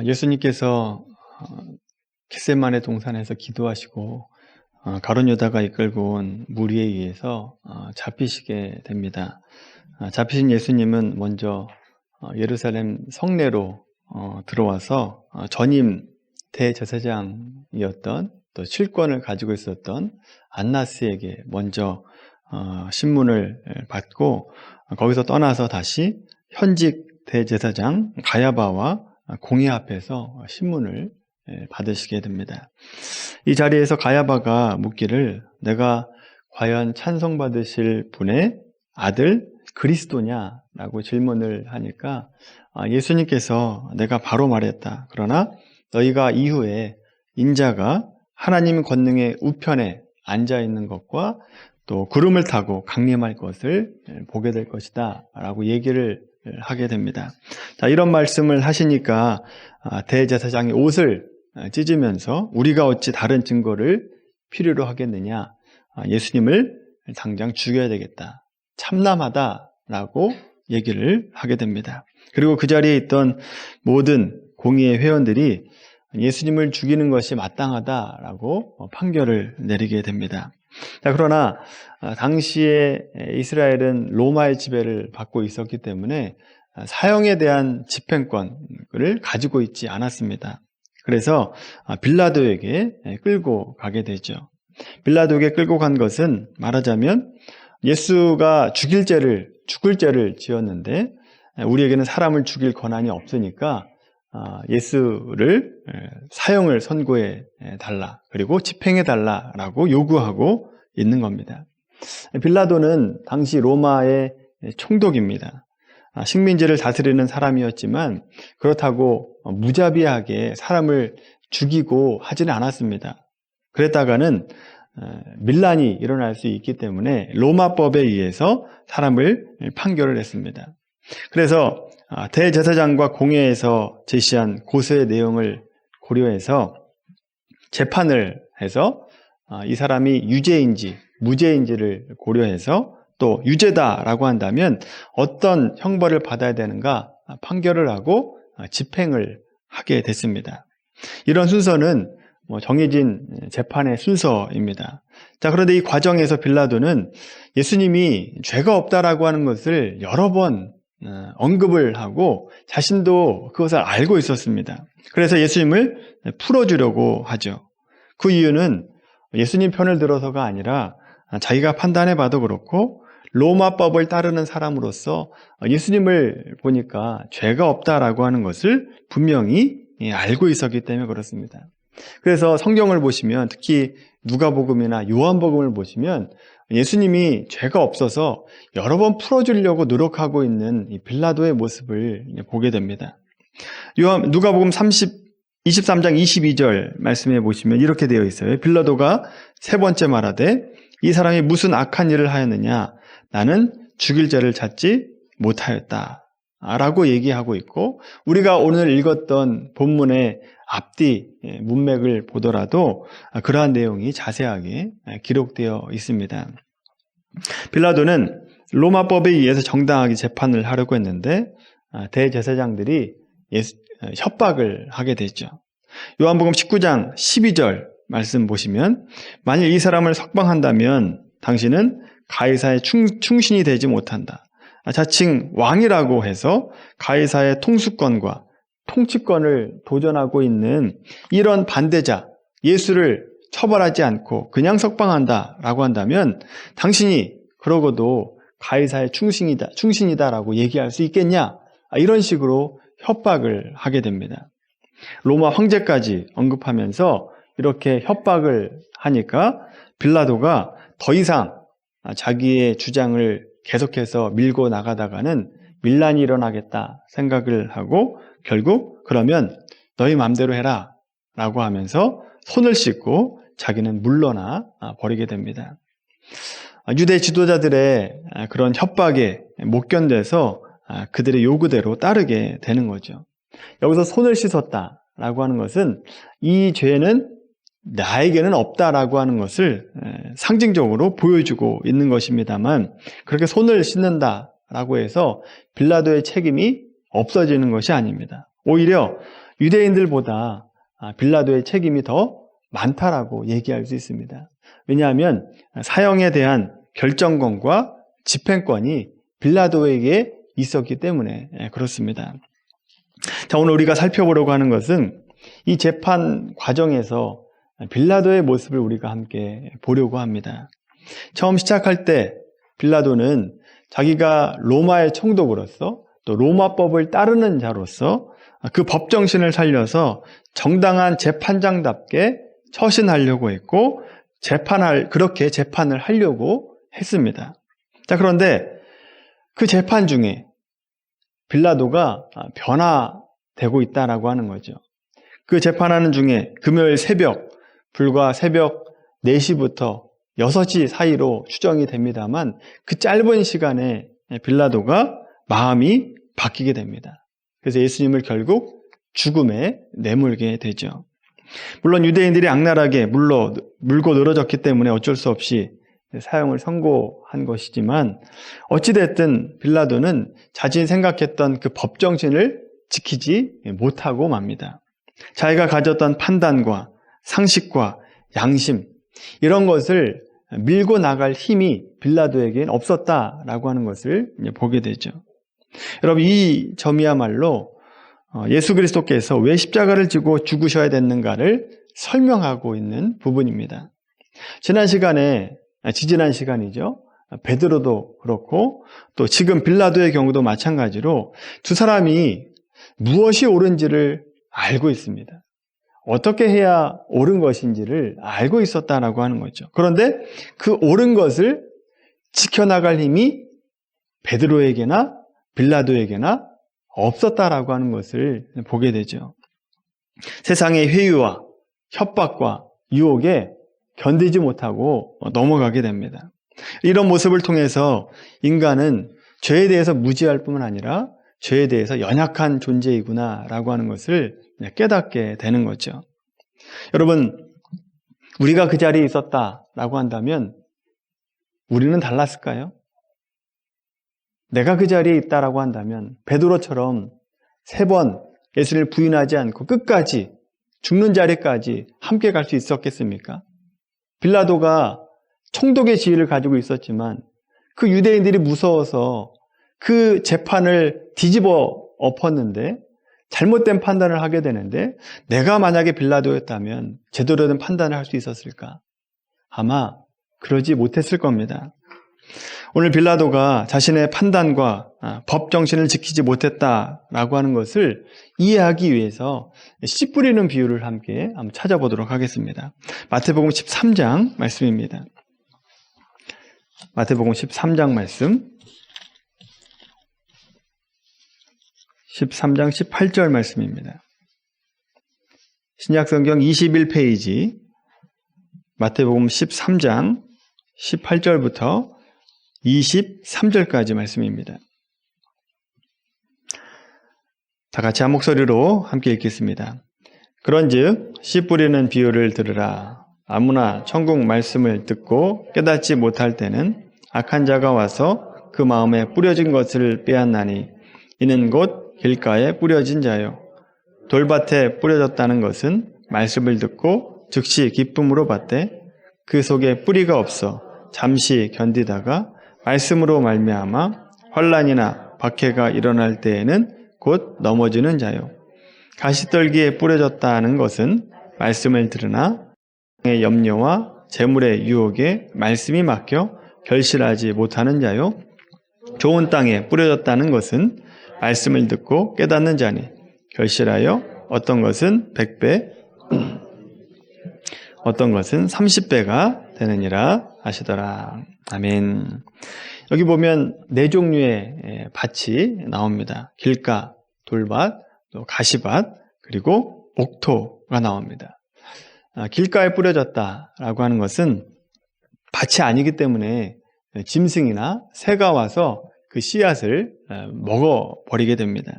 예수님께서 겟세마네 동산에서 기도하시고 가룟 유다가 이끌고 온 무리에 의해서 잡히시게 됩니다. 잡히신 예수님은 먼저 예루살렘 성내로 들어와서 전임 대제사장이었던 또 실권을 가지고 있었던 안나스에게 먼저 신문을 받고 거기서 떠나서 다시 현직 대제사장 가야바와 공회 앞에서 신문을 받으시게 됩니다. 이 자리에서 가야바가 묻기를 내가 과연 찬송받으실 분의 아들 그리스도냐라고 질문을 하니까 예수님께서 내가 바로 말했다. 그러나 너희가 이후에 인자가 하나님 권능의 우편에 앉아있는 것과 또 구름을 타고 강림할 것을 보게 될 것이다 라고 얘기를 하게 됩니다. 자, 이런 말씀을 하시니까 대제사장이 옷을 찢으면서 우리가 어찌 다른 증거를 필요로 하겠느냐, 예수님을 당장 죽여야 되겠다, 참남하다라고 얘기를 하게 됩니다. 그리고 그 자리에 있던 모든 공의회 회원들이 예수님을 죽이는 것이 마땅하다라고 판결을 내리게 됩니다. 자, 그러나 당시에 이스라엘은 로마의 지배를 받고 있었기 때문에 사형에 대한 집행권을 가지고 있지 않았습니다. 그래서 빌라도에게 끌고 가게 되죠. 빌라도에게 끌고 간 것은 말하자면 예수가 죽을 죄를 지었는데 우리에게는 사람을 죽일 권한이 없으니까 예수를 사형을 선고해 달라, 그리고 집행해 달라라고 요구하고 있는 겁니다. 빌라도는 당시 로마의 총독입니다. 식민지를 다스리는 사람이었지만 그렇다고 무자비하게 사람을 죽이고 하지는 않았습니다. 그랬다가는 밀란이 일어날 수 있기 때문에 로마법에 의해서 사람을 판결을 했습니다. 그래서 대제사장과 공회에서 제시한 고소의 내용을 고려해서 재판을 해서 이 사람이 유죄인지 무죄인지를 고려해서 또 유죄다라고 한다면 어떤 형벌을 받아야 되는가 판결을 하고 집행을 하게 됐습니다. 이런 순서는 정해진 재판의 순서입니다. 자, 그런데 이 과정에서 빌라도는 예수님이 죄가 없다라고 하는 것을 여러 번 언급을 하고 자신도 그것을 알고 있었습니다. 그래서 예수님을 풀어주려고 하죠. 그 이유는 예수님 편을 들어서가 아니라 자기가 판단해봐도 그렇고 로마법을 따르는 사람으로서 예수님을 보니까 죄가 없다라고 하는 것을 분명히 알고 있었기 때문에 그렇습니다. 그래서 성경을 보시면 특히 누가복음이나 요한복음을 보시면 예수님이 죄가 없어서 여러 번 풀어주려고 노력하고 있는 이 빌라도의 모습을 보게 됩니다. 누가복음 23장 22절 말씀해 보시면 이렇게 되어 있어요. 빌라도가 세 번째 말하되 이 사람이 무슨 악한 일을 하였느냐, 나는 죽일 죄를 찾지 못하였다 라고 얘기하고 있고, 우리가 오늘 읽었던 본문의 앞뒤 문맥을 보더라도 그러한 내용이 자세하게 기록되어 있습니다. 빌라도는 로마법에 의해서 정당하게 재판을 하려고 했는데 대제사장들이 협박을 하게 되죠. 요한복음 19장 12절 말씀 보시면 만일 이 사람을 석방한다면 당신은 가이사의 충신이 되지 못한다. 자칭 왕이라고 해서 가이사의 통수권과 통치권을 도전하고 있는 이런 반대자 예수를 처벌하지 않고 그냥 석방한다라고 한다면 당신이 그러고도 가이사의 충신이다라고 얘기할 수 있겠냐? 이런 식으로 협박을 하게 됩니다. 로마 황제까지 언급하면서 이렇게 협박을 하니까 빌라도가 더 이상 자기의 주장을 계속해서 밀고 나가다가는 밀란이 일어나겠다 생각을 하고 결국 그러면 너희 마음대로 해라 라고 하면서 손을 씻고 자기는 물러나 버리게 됩니다. 유대 지도자들의 그런 협박에 못 견뎌서 그들의 요구대로 따르게 되는 거죠. 여기서 손을 씻었다라고 하는 것은 이 죄는 나에게는 없다라고 하는 것을 상징적으로 보여주고 있는 것입니다만, 그렇게 손을 씻는다라고 해서 빌라도의 책임이 없어지는 것이 아닙니다. 오히려 유대인들보다 빌라도의 책임이 더 많다라고 얘기할 수 있습니다. 왜냐하면 사형에 대한 결정권과 집행권이 빌라도에게 있었기 때문에 그렇습니다. 자, 오늘 우리가 살펴보려고 하는 것은 이 재판 과정에서 빌라도의 모습을 우리가 함께 보려고 합니다. 처음 시작할 때 빌라도는 자기가 로마의 총독으로서 또 로마법을 따르는 자로서 그 법정신을 살려서 정당한 재판장답게 처신하려고 했고 그렇게 재판을 하려고 했습니다. 자, 그런데 그 재판 중에 빌라도가 변화되고 있다라고 하는 거죠. 그 재판하는 중에 금요일 새벽, 불과 새벽 4시부터 6시 사이로 추정이 됩니다만 그 짧은 시간에 빌라도가 마음이 바뀌게 됩니다. 그래서 예수님을 결국 죽음에 내몰게 되죠. 물론 유대인들이 악랄하게 물고 늘어졌기 때문에 어쩔 수 없이 사형을 선고한 것이지만 어찌됐든 빌라도는 자신이 생각했던 그 법정신을 지키지 못하고 맙니다. 자기가 가졌던 판단과 상식과 양심 이런 것을 밀고 나갈 힘이 빌라도에게는 없었다라고 하는 것을 보게 되죠. 여러분, 이 점이야말로 예수 그리스도께서 왜 십자가를 지고 죽으셔야 됐는가를 설명하고 있는 부분입니다. 지난 시간이죠. 베드로도 그렇고 또 지금 빌라도의 경우도 마찬가지로 두 사람이 무엇이 옳은지를 알고 있습니다. 어떻게 해야 옳은 것인지를 알고 있었다라고 하는 거죠. 그런데 그 옳은 것을 지켜나갈 힘이 베드로에게나 빌라도에게나 없었다라고 하는 것을 보게 되죠. 세상의 회유와 협박과 유혹에 견디지 못하고 넘어가게 됩니다. 이런 모습을 통해서 인간은 죄에 대해서 무지할 뿐만 아니라 죄에 대해서 연약한 존재이구나라고 하는 것을 깨닫게 되는 거죠. 여러분, 우리가 그 자리에 있었다라고 한다면 우리는 달랐을까요? 내가 그 자리에 있다라고 한다면 베드로처럼 3번 예수를 부인하지 않고 끝까지 죽는 자리까지 함께 갈 수 있었겠습니까? 빌라도가 총독의 지위를 가지고 있었지만 그 유대인들이 무서워서 그 재판을 뒤집어 엎었는데 잘못된 판단을 하게 되는데 내가 만약에 빌라도였다면 제대로 된 판단을 할 수 있었을까? 아마 그러지 못했을 겁니다. 오늘 빌라도가 자신의 판단과 법 정신을 지키지 못했다라고 하는 것을 이해하기 위해서 씨 뿌리는 비유를 함께 한번 찾아보도록 하겠습니다. 마태복음 13장 말씀입니다. 마태복음 13장 말씀 13장 18절 말씀입니다. 신약성경 21페이지 마태복음 13장 18절부터 23절까지 말씀입니다. 다 같이 한 목소리로 함께 읽겠습니다. 그런즉 씨 뿌리는 비유를 들으라. 아무나 천국 말씀을 듣고 깨닫지 못할 때는 악한 자가 와서 그 마음에 뿌려진 것을 빼앗나니 이는 곧 길가에 뿌려진 자요. 돌밭에 뿌려졌다는 것은 말씀을 듣고 즉시 기쁨으로 받되 그 속에 뿌리가 없어 잠시 견디다가 말씀으로 말미암아 환난이나 박해가 일어날 때에는 곧 넘어지는 자요. 가시떨기에 뿌려졌다는 것은 말씀을 들으나 의 염려와 재물의 유혹에 말씀이 막혀 결실하지 못하는 자요. 좋은 땅에 뿌려졌다는 것은 말씀을 듣고 깨닫는 자니 결실하여 어떤 것은 100배, 어떤 것은 30배가 되느니라 하시더라. 아멘. 여기 보면 4종류의 밭이 나옵니다. 길가, 돌밭, 또 가시밭, 그리고 옥토가 나옵니다. 길가에 뿌려졌다라고 하는 것은 밭이 아니기 때문에 짐승이나 새가 와서 그 씨앗을 먹어버리게 됩니다.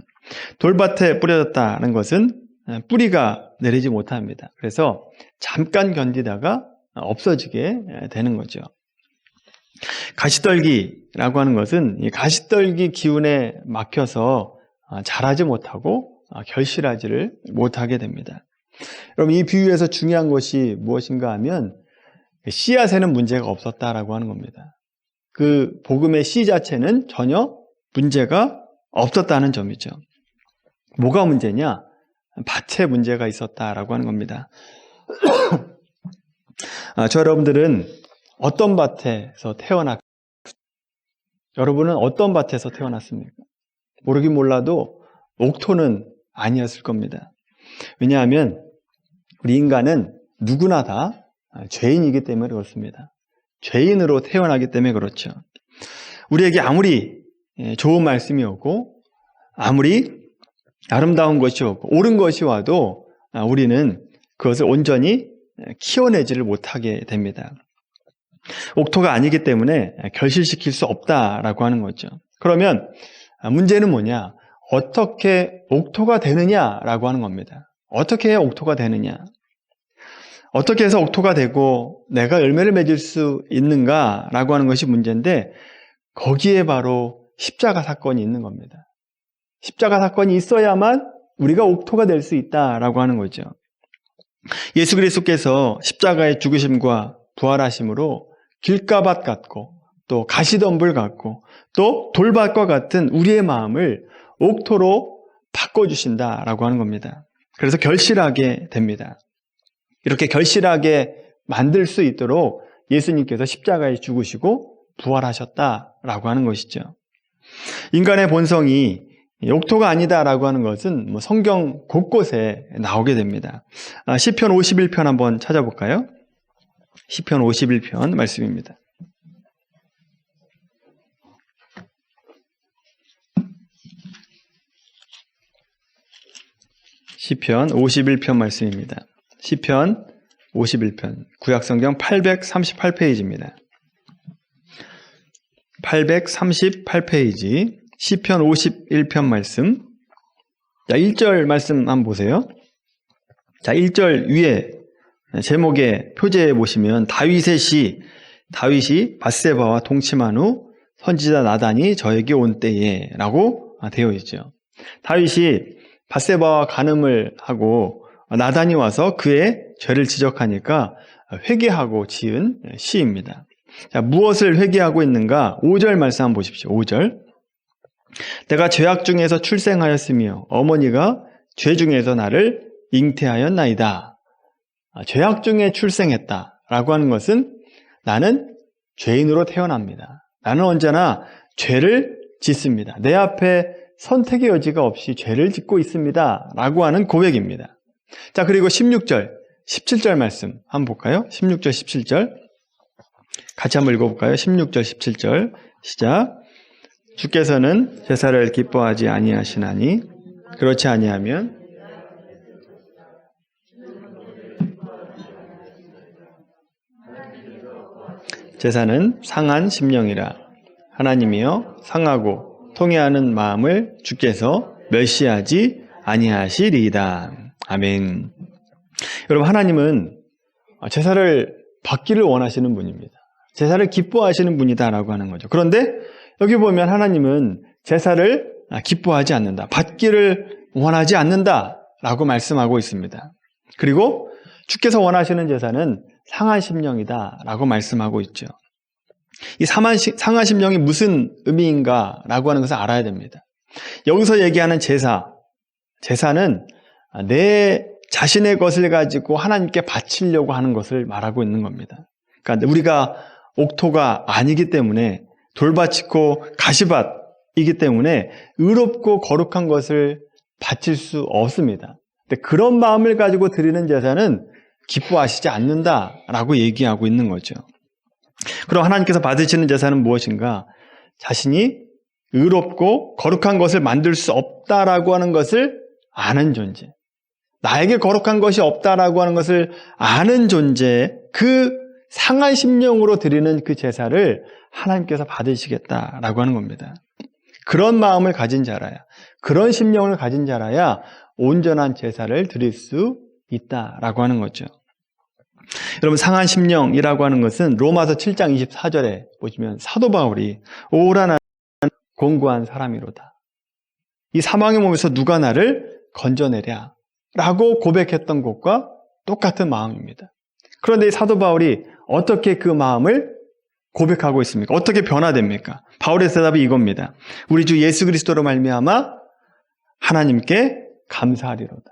돌밭에 뿌려졌다는 것은 뿌리가 내리지 못합니다. 그래서 잠깐 견디다가 없어지게 되는 거죠. 가시떨기라고 하는 것은 이 가시떨기 기운에 막혀서 자라지 못하고 결실하지를 못하게 됩니다. 여러분, 이 비유에서 중요한 것이 무엇인가 하면 씨앗에는 문제가 없었다라고 하는 겁니다. 그 복음의 씨 자체는 전혀 문제가 없었다는 점이죠. 뭐가 문제냐? 밭에 문제가 있었다라고 하는 겁니다. 저 여러분들은 어떤 밭에서 여러분은 어떤 밭에서 태어났습니까? 모르긴 몰라도 옥토는 아니었을 겁니다. 왜냐하면 우리 인간은 누구나 다 죄인이기 때문에 그렇습니다. 죄인으로 태어나기 때문에 그렇죠. 우리에게 아무리 좋은 말씀이 오고 아무리 아름다운 것이 오고 옳은 것이 와도 우리는 그것을 온전히 키워내지를 못하게 됩니다. 옥토가 아니기 때문에 결실시킬 수 없다라고 하는 거죠. 그러면 문제는 뭐냐? 어떻게 옥토가 되느냐라고 하는 겁니다. 어떻게 해야 옥토가 되느냐? 어떻게 해서 옥토가 되고 내가 열매를 맺을 수 있는가라고 하는 것이 문제인데 거기에 바로 십자가 사건이 있는 겁니다. 십자가 사건이 있어야만 우리가 옥토가 될 수 있다라고 하는 거죠. 예수 그리스도께서 십자가의 죽으심과 부활하심으로 길가밭 같고 또 가시덤불 같고 또 돌밭과 같은 우리의 마음을 옥토로 바꿔주신다라고 하는 겁니다. 그래서 결실하게 됩니다. 이렇게 결실하게 만들 수 있도록 예수님께서 십자가에 죽으시고 부활하셨다라고 하는 것이죠. 인간의 본성이 옥토가 아니다라고 하는 것은 성경 곳곳에 나오게 됩니다. 시편 51편 한번 찾아볼까요? 시편 51편 말씀입니다. 시편 51편 말씀입니다. 시편 51편 구약성경 838페이지입니다. 838페이지 시편 51편 말씀. 자, 1절 말씀 한번 보세요. 자, 1절 위에 제목의 표제에 보시면 다윗의 시, 다윗이 밧세바와 동침한 후 선지자 나단이 저에게 온 때에 라고 되어 있죠. 다윗이 밧세바와 간음을 하고 나단이 와서 그의 죄를 지적하니까 회개하고 지은 시입니다. 자, 무엇을 회개하고 있는가? 5절 말씀 한번 보십시오. 5절. 내가 죄악 중에서 출생하였으며 어머니가 죄 중에서 나를 잉태하였나이다. 죄악 중에 출생했다라고 하는 것은 나는 죄인으로 태어납니다. 나는 언제나 죄를 짓습니다. 내 앞에 선택의 여지가 없이 죄를 짓고 있습니다. 라고 하는 고백입니다. 자, 그리고 16절, 17절 말씀 한번 볼까요? 16절, 17절 같이 한번 읽어볼까요? 16절, 17절 시작. 주께서는 제사를 기뻐하지 아니하시나니 그렇지 아니하면 제사는 상한 심령이라 하나님이여 상하고 통회하는 마음을 주께서 멸시하지 아니하시리이다. 아멘. 여러분, 하나님은 제사를 받기를 원하시는 분입니다. 제사를 기뻐하시는 분이다라고 하는 거죠. 그런데 여기 보면 하나님은 제사를 기뻐하지 않는다. 받기를 원하지 않는다라고 말씀하고 있습니다. 그리고 주께서 원하시는 제사는 상한 심령이다라고 말씀하고 있죠. 이 상한 심령이 무슨 의미인가라고 하는 것을 알아야 됩니다. 여기서 얘기하는 제사는 내 자신의 것을 가지고 하나님께 바치려고 하는 것을 말하고 있는 겁니다. 그러니까 우리가 옥토가 아니기 때문에 돌밭이고 가시밭이기 때문에 의롭고 거룩한 것을 바칠 수 없습니다. 근데 그런 마음을 가지고 드리는 제사는 기뻐하시지 않는다라고 얘기하고 있는 거죠. 그럼 하나님께서 받으시는 제사는 무엇인가? 자신이 의롭고 거룩한 것을 만들 수 없다라고 하는 것을 아는 존재. 나에게 거룩한 것이 없다라고 하는 것을 아는 존재, 그 상한 심령으로 드리는 그 제사를 하나님께서 받으시겠다라고 하는 겁니다. 그런 마음을 가진 자라야, 그런 심령을 가진 자라야 온전한 제사를 드릴 수 있다라고 하는 거죠. 여러분, 상한 심령이라고 하는 것은 로마서 7장 24절에 보시면 사도 바울이 오라 나는 공고한 사람이로다. 이 사망의 몸에서 누가 나를 건져내랴 라고 고백했던 것과 똑같은 마음입니다. 그런데 이 사도 바울이 어떻게 그 마음을 고백하고 있습니까? 어떻게 변화됩니까? 바울의 대답이 이겁니다. 우리 주 예수 그리스도로 말미암아 하나님께 감사하리로다.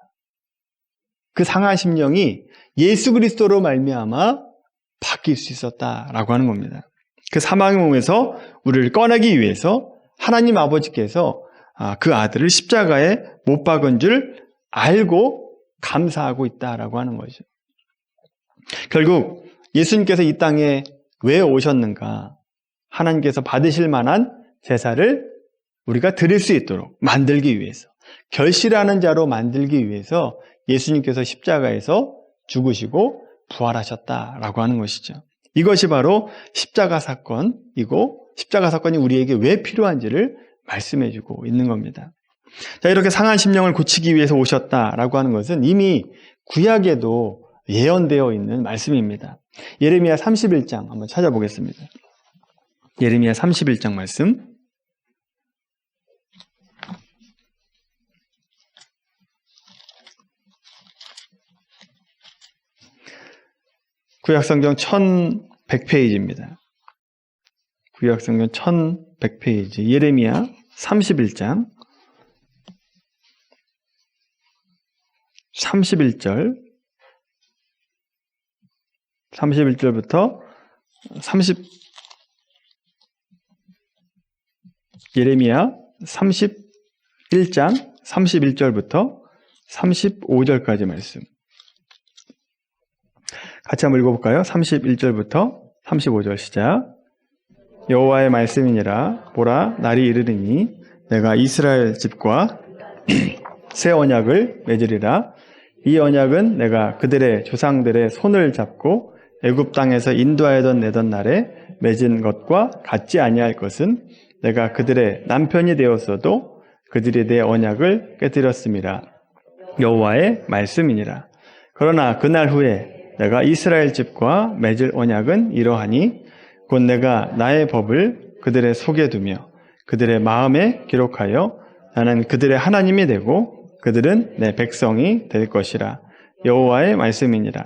그 상한 심령이 예수 그리스도로 말미암아 바뀔 수 있었다라고 하는 겁니다. 그 사망의 몸에서 우리를 꺼내기 위해서 하나님 아버지께서 그 아들을 십자가에 못 박은 줄 알고 감사하고 있다라고 하는 거죠. 결국 예수님께서 이 땅에 왜 오셨는가? 하나님께서 받으실 만한 제사를 우리가 드릴 수 있도록 만들기 위해서, 결실하는 자로 만들기 위해서 예수님께서 십자가에서 죽으시고 부활하셨다라고 하는 것이죠. 이것이 바로 십자가 사건이고, 십자가 사건이 우리에게 왜 필요한지를 말씀해주고 있는 겁니다. 자, 이렇게 상한 심령을 고치기 위해서 오셨다라고 하는 것은 이미 구약에도 예언되어 있는 말씀입니다. 예레미야 31장 한번 찾아보겠습니다. 예레미야 31장 말씀. 구약성경 1100페이지입니다. 구약성경 1100페이지. 예레미야 31장 31절부터 예레미야 31장 31절부터 35절까지 말씀. 같이 한번 읽어볼까요? 31절부터 35절 시작. 여호와의 말씀이니라. 보라, 날이 이르리니 내가 이스라엘 집과 새 언약을 맺으리라. 이 언약은 내가 그들의 조상들의 손을 잡고 애굽 땅에서 인도하여던 내던 날에 맺은 것과 같지 아니할 것은 내가 그들의 남편이 되었어도 그들이 내 언약을 깨뜨렸음이라. 여호와의 말씀이니라. 그러나 그날 후에 내가 이스라엘 집과 맺을 언약은 이러하니 곧 내가 나의 법을 그들의 속에 두며 그들의 마음에 기록하여 나는 그들의 하나님이 되고 그들은 내 백성이 될 것이라. 여호와의 말씀이니라.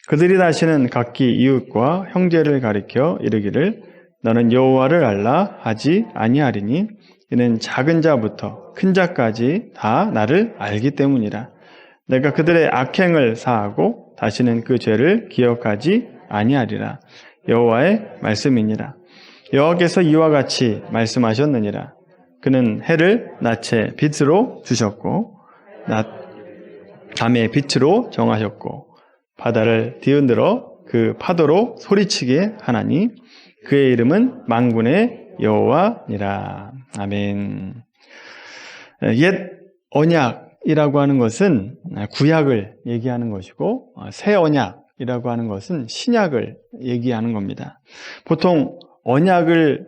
그들이 다시는 각기 이웃과 형제를 가리켜 이르기를 너는 여호와를 알라 하지 아니하리니 이는 작은 자부터 큰 자까지 다 나를 알기 때문이라. 내가 그들의 악행을 사하고 다시는 그 죄를 기억하지 아니하리라. 여호와의 말씀이니라. 여호와께서 이와 같이 말씀하셨느니라. 그는 해를 낮에 빛으로 주셨고 낮 밤에 빛으로 정하셨고 바다를 뒤흔들어 그 파도로 소리치게 하나니 그의 이름은 만군의 여호와니라. 아멘. 옛 언약이라고 하는 것은 구약을 얘기하는 것이고 새 언약이라고 하는 것은 신약을 얘기하는 겁니다. 보통 언약을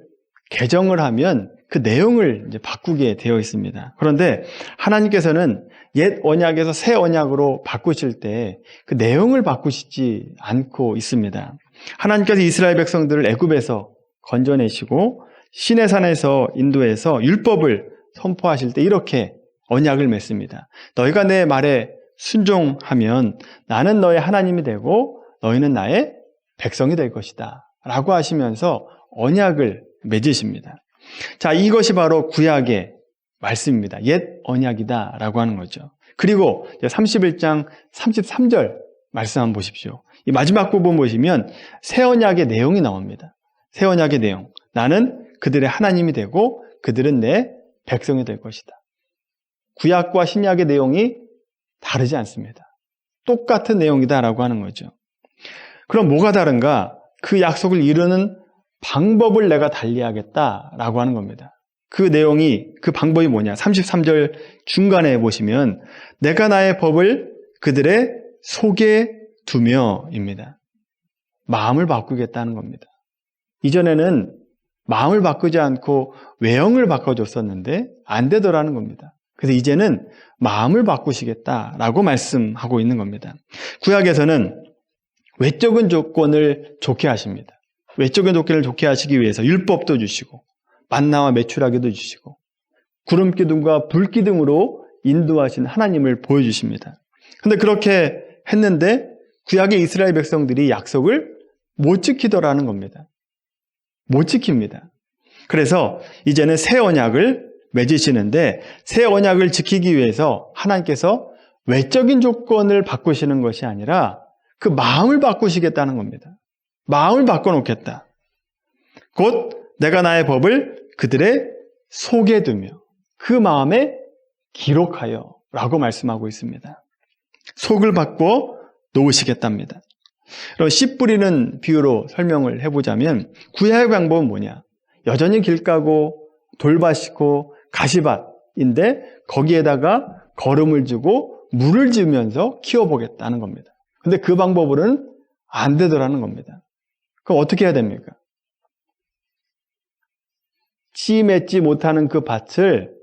개정을 하면 그 내용을 이제 바꾸게 되어 있습니다. 그런데 하나님께서는 옛 언약에서 새 언약으로 바꾸실 때 그 내용을 바꾸시지 않고 있습니다. 하나님께서 이스라엘 백성들을 애굽에서 건져내시고 시내산에서 인도해서 율법을 선포하실 때 이렇게 언약을 맺습니다. 너희가 내 말에 순종하면 나는 너의 하나님이 되고 너희는 나의 백성이 될 것이다 라고 하시면서 언약을 맺으십니다. 자, 이것이 바로 구약의 말씀입니다. 옛 언약이다 라고 하는 거죠. 그리고 31장 33절 말씀 한번 보십시오. 이 마지막 부분 보시면 새 언약의 내용이 나옵니다. 새 언약의 내용. 나는 그들의 하나님이 되고 그들은 내 백성이 될 것이다. 구약과 신약의 내용이 다르지 않습니다. 똑같은 내용이다라고 하는 거죠. 그럼 뭐가 다른가? 그 약속을 이루는 방법을 내가 달리하겠다라고 하는 겁니다. 그 내용이, 그 방법이 뭐냐? 33절 중간에 보시면 내가 나의 법을 그들의 속에 두며입니다. 마음을 바꾸겠다는 겁니다. 이전에는 마음을 바꾸지 않고 외형을 바꿔줬었는데 안 되더라는 겁니다. 그래서 이제는 마음을 바꾸시겠다라고 말씀하고 있는 겁니다. 구약에서는 외적인 조건을 좋게 하십니다. 외적인 조건을 좋게 하시기 위해서 율법도 주시고 만나와 메추라기도 주시고 구름 기둥과 불 기둥으로 인도하신 하나님을 보여주십니다. 근데 그렇게 했는데 구약의 이스라엘 백성들이 약속을 못 지키더라는 겁니다. 못 지킵니다. 그래서 이제는 새 언약을 맺으시는데 새 언약을 지키기 위해서 하나님께서 외적인 조건을 바꾸시는 것이 아니라 그 마음을 바꾸시겠다는 겁니다. 마음을 바꿔놓겠다. 곧 내가 나의 법을 그들의 속에 두며 그 마음에 기록하여 라고 말씀하고 있습니다. 속을 바꿔 놓으시겠답니다. 그럼 씨 뿌리는 비유로 설명을 해보자면 구약의 방법은 뭐냐? 여전히 길 까고 돌밭이고 가시밭인데 거기에다가 거름을 주고 물을 주면서 키워보겠다는 겁니다. 근데 그 방법으로는 안 되더라는 겁니다. 그럼 어떻게 해야 됩니까? 씨 맺지 못하는 그 밭을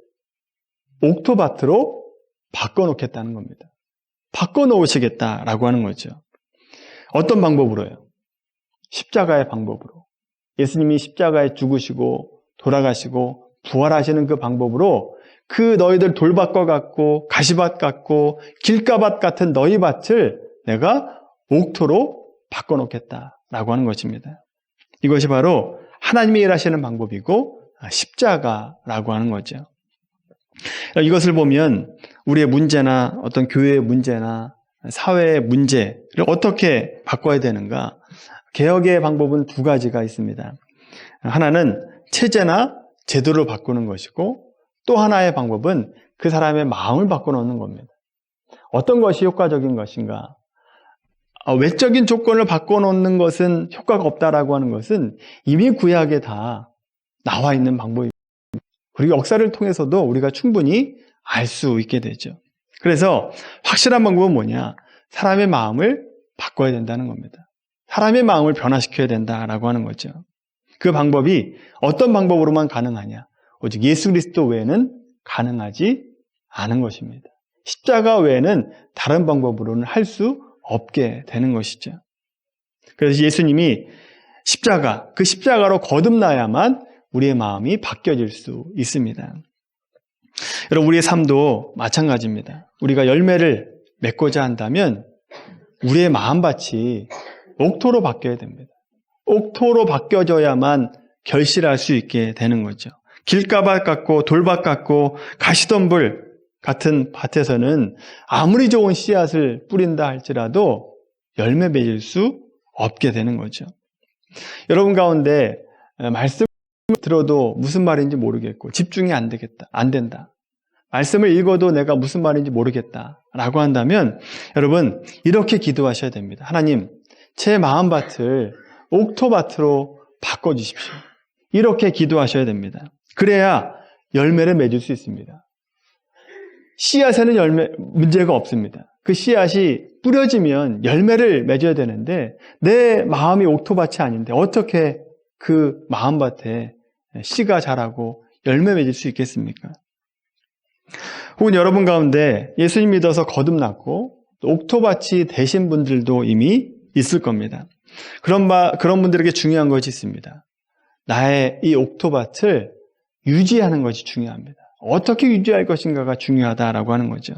옥토밭으로 바꿔놓겠다는 겁니다. 바꿔놓으시겠다라고 하는 거죠. 어떤 방법으로요? 십자가의 방법으로. 예수님이 십자가에 죽으시고 돌아가시고 부활하시는 그 방법으로 그 너희들 돌밭과 같고 가시밭 같고 길가밭 같은 너희 밭을 내가 옥토로 바꿔놓겠다라고 하는 것입니다. 이것이 바로 하나님이 일하시는 방법이고 십자가라고 하는 거죠. 이것을 보면 우리의 문제나 어떤 교회의 문제나 사회의 문제를 어떻게 바꿔야 되는가? 개혁의 방법은 두 가지가 있습니다. 하나는 체제나 제도를 바꾸는 것이고 또 하나의 방법은 그 사람의 마음을 바꿔놓는 겁니다. 어떤 것이 효과적인 것인가? 외적인 조건을 바꿔놓는 것은 효과가 없다라고 하는 것은 이미 구약에 다 나와 있는 방법입니다. 그리고 역사를 통해서도 우리가 충분히 알 수 있게 되죠. 그래서 확실한 방법은 뭐냐? 사람의 마음을 바꿔야 된다는 겁니다. 사람의 마음을 변화시켜야 된다라고 하는 거죠. 그 방법이 어떤 방법으로만 가능하냐? 오직 예수 그리스도 외에는 가능하지 않은 것입니다. 십자가 외에는 다른 방법으로는 할 수 없게 되는 것이죠. 그래서 예수님이 그 십자가로 거듭나야만 우리의 마음이 바뀌어질 수 있습니다. 여러분, 우리의 삶도 마찬가지입니다. 우리가 열매를 맺고자 한다면 우리의 마음밭이 옥토로 바뀌어야 됩니다. 옥토로 바뀌어져야만 결실할 수 있게 되는 거죠. 길가밭 같고 돌밭 같고 가시덤불 같은 밭에서는 아무리 좋은 씨앗을 뿌린다 할지라도 열매 맺을 수 없게 되는 거죠. 여러분 가운데 말씀을 들어도 무슨 말인지 모르겠고 집중이 안 된다. 말씀을 읽어도 내가 무슨 말인지 모르겠다라고 한다면 여러분 이렇게 기도하셔야 됩니다. 하나님, 제 마음밭을 옥토밭으로 바꿔주십시오. 이렇게 기도하셔야 됩니다. 그래야 열매를 맺을 수 있습니다. 씨앗에는 문제가 없습니다. 그 씨앗이 뿌려지면 열매를 맺어야 되는데 내 마음이 옥토밭이 아닌데 어떻게 그 마음밭에 씨가 자라고 열매 맺을 수 있겠습니까? 혹은 여러분 가운데 예수님 믿어서 거듭났고 또 옥토밭이 되신 분들도 이미 있을 겁니다. 그런 분들에게 중요한 것이 있습니다. 나의 이 옥토밭을 유지하는 것이 중요합니다. 어떻게 유지할 것인가가 중요하다라고 하는 거죠.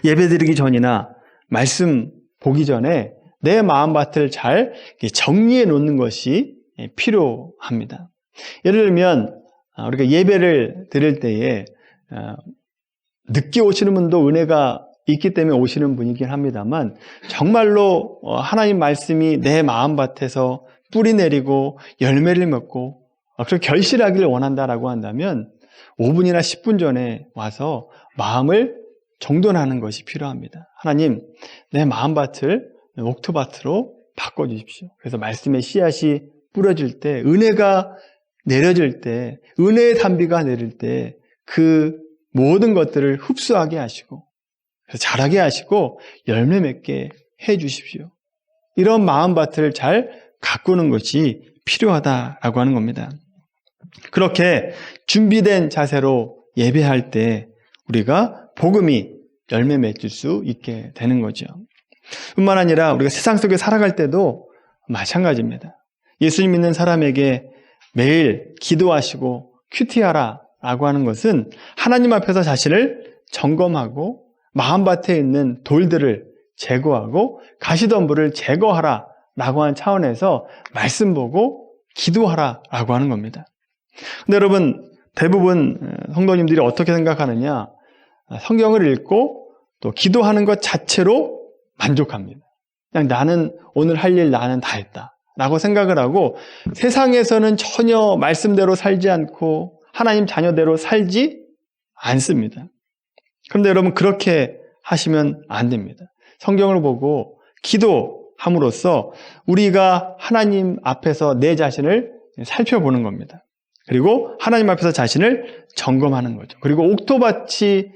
예배드리기 전이나 말씀 보기 전에 내 마음밭을 잘 정리해 놓는 것이 필요합니다. 예를 들면 우리가 예배를 드릴 때에 늦게 오시는 분도 은혜가 있기 때문에 오시는 분이긴 합니다만 정말로 하나님 말씀이 내 마음밭에서 뿌리 내리고 열매를 맺고 그렇게 결실하기를 원한다라고 한다면 5분이나 10분 전에 와서 마음을 정돈하는 것이 필요합니다. 하나님, 내 마음밭을 옥토밭으로 바꿔주십시오. 그래서 말씀의 씨앗이 뿌려질 때, 은혜가 내려질 때, 은혜의 단비가 내릴 때 그 모든 것들을 흡수하게 하시고 그래서 자라게 하시고 열매 맺게 해 주십시오. 이런 마음밭을 잘 가꾸는 것이 필요하다라고 하는 겁니다. 그렇게 준비된 자세로 예배할 때 우리가 복음이 열매 맺을 수 있게 되는 거죠. 뿐만 아니라 우리가 세상 속에 살아갈 때도 마찬가지입니다. 예수님 믿는 사람에게 매일 기도하시고 큐티하라 라고 하는 것은 하나님 앞에서 자신을 점검하고 마음밭에 있는 돌들을 제거하고 가시덤불을 제거하라 라고 하는 차원에서 말씀 보고 기도하라 라고 하는 겁니다. 근데 여러분, 대부분 성도님들이 어떻게 생각하느냐, 성경을 읽고 또 기도하는 것 자체로 만족합니다. 그냥 나는 오늘 할 일 나는 다 했다 라고 생각을 하고 세상에서는 전혀 말씀대로 살지 않고 하나님 자녀대로 살지 않습니다. 그런데 여러분, 그렇게 하시면 안 됩니다. 성경을 보고 기도함으로써 우리가 하나님 앞에서 내 자신을 살펴보는 겁니다. 그리고 하나님 앞에서 자신을 점검하는 거죠. 그리고 옥토밭이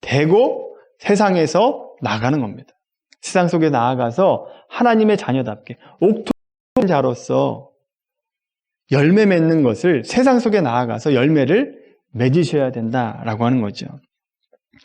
되고 세상에서 나가는 겁니다. 세상 속에 나아가서 하나님의 자녀답게 옥토밭 자로서 열매 맺는 것을 세상 속에 나아가서 열매를 맺으셔야 된다라고 하는 거죠.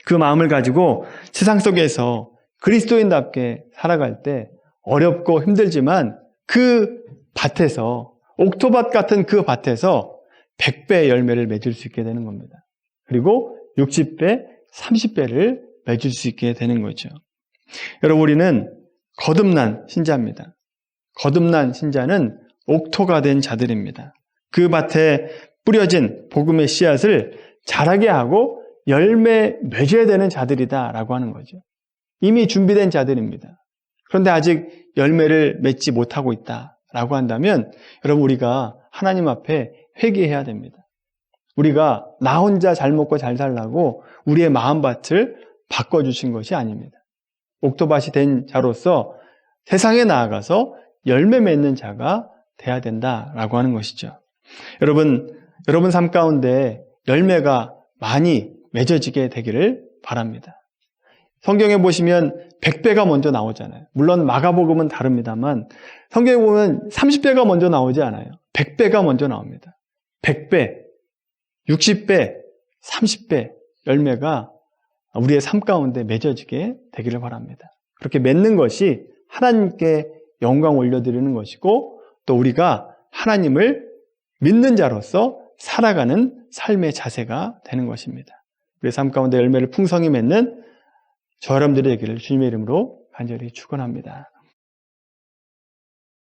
그 마음을 가지고 세상 속에서 그리스도인답게 살아갈 때 어렵고 힘들지만 그 밭에서, 옥토밭 같은 그 밭에서 100배의 열매를 맺을 수 있게 되는 겁니다. 그리고 60배, 30배를 맺을 수 있게 되는 거죠. 여러분, 우리는 거듭난 신자입니다. 거듭난 신자는 옥토가 된 자들입니다. 그 밭에 뿌려진 복음의 씨앗을 자라게 하고 열매 맺어야 되는 자들이다라고 하는 거죠. 이미 준비된 자들입니다. 그런데 아직 열매를 맺지 못하고 있다라고 한다면 여러분, 우리가 하나님 앞에 회개해야 됩니다. 우리가 나 혼자 잘 먹고 잘 살라고 우리의 마음밭을 바꿔주신 것이 아닙니다. 옥토밭이 된 자로서 세상에 나아가서 열매 맺는 자가 돼야 된다라고 하는 것이죠. 여러분 삶 가운데 열매가 많이 맺어지게 되기를 바랍니다. 성경에 보시면 100배가 먼저 나오잖아요. 물론 마가복음은 다릅니다만 성경에 보면 30배가 먼저 나오지 않아요. 100배가 먼저 나옵니다. 100배, 60배, 30배 열매가 우리의 삶 가운데 맺어지게 되기를 바랍니다. 그렇게 맺는 것이 하나님께 영광 올려드리는 것이고 또 우리가 하나님을 믿는 자로서 살아가는 삶의 자세가 되는 것입니다. 우리의 삶 가운데 열매를 풍성히 맺는 저 여러분들의 되기를 주님의 이름으로 간절히 축원합니다.